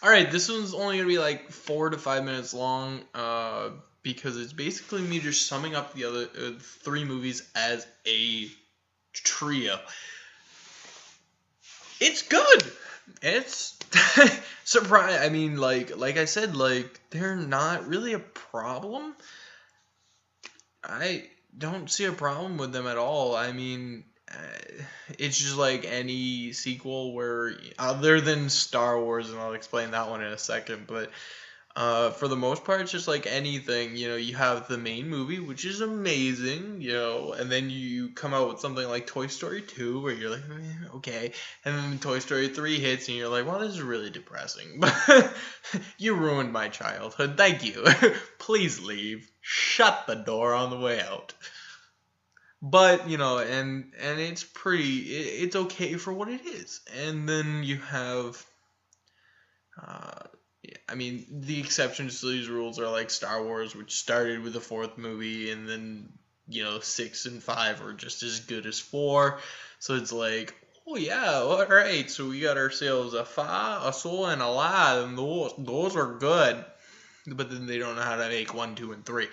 All right, this one's only gonna be like 4 to 5 minutes long, because it's basically me just summing up the other 3 movies as a trio. It's good. It's surprise. I mean, like I said, like they're not really a problem. I don't see a problem with them at all. I mean, it's just like any sequel where, other than Star Wars, and I'll explain that one in a second, but for the most part, it's just like anything. You have the main movie, which is amazing, and then you come out with something like Toy Story 2, where you're like, okay, and then Toy Story 3 hits, and you're like, well, this is really depressing. You ruined my childhood. Thank you. Please leave. Shut the door on the way out. But and it's it's okay for what it is. And then you have, yeah, I mean, the exceptions to these rules are like Star Wars, which started with the 4th movie, and then 6 and 5 are just as good as 4. So it's like, oh yeah, all right. So we got ourselves a 5, a soul, and a la, and those are good. But then they don't know how to make 1, 2, and 3.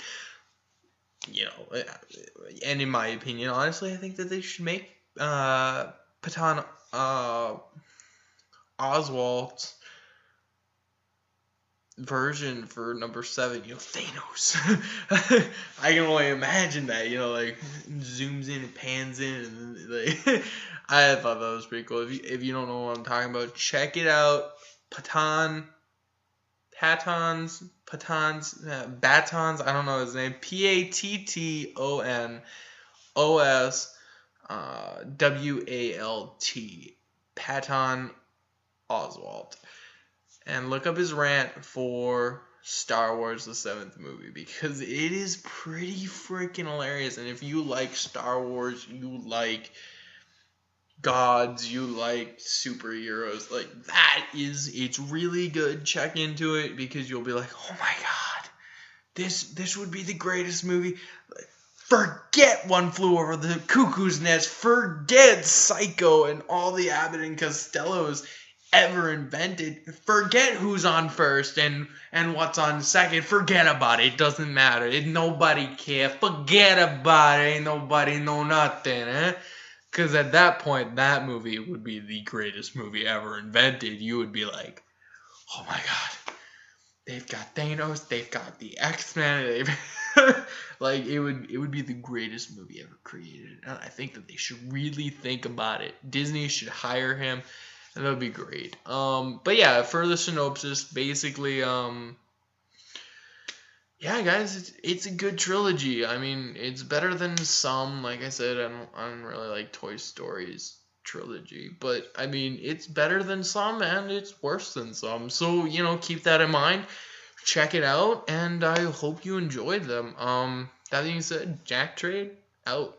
And in my opinion, honestly, I think that they should make Patton Oswalt's version for number 7, Thanos. I can only imagine that, like zooms in and pans in, and like I thought that was pretty cool. If you don't know what I'm talking about, check it out. Batons, I don't know his name. PATTONOSWALT. Patton Oswalt. And look up his rant for Star Wars the 7th movie, because it is pretty freaking hilarious. And if you like Star Wars, you like gods, you like superheroes, like it's really good. Check into it, because you'll be like, oh my god, this would be the greatest movie. Forget One Flew Over the Cuckoo's Nest, forget Psycho and all the Abbott and Costellos ever invented. Forget who's on first and what's on second. Forget about it. It doesn't matter. Nobody care. Forget about it. Ain't nobody know nothing, eh? Because at that point, that movie would be the greatest movie ever invented. You would be like, oh my god, they've got Thanos, they've got the X-Men, like, it would be the greatest movie ever created. And I think that they should really think about it. Disney should hire him, and that would be great. But yeah, for the synopsis, basically, yeah, guys, it's a good trilogy. I mean, it's better than some. Like I said, I don't really like Toy Story's trilogy, but I mean, it's better than some, and it's worse than some. So keep that in mind. Check it out, and I hope you enjoyed them. That being said, Jack Trade out.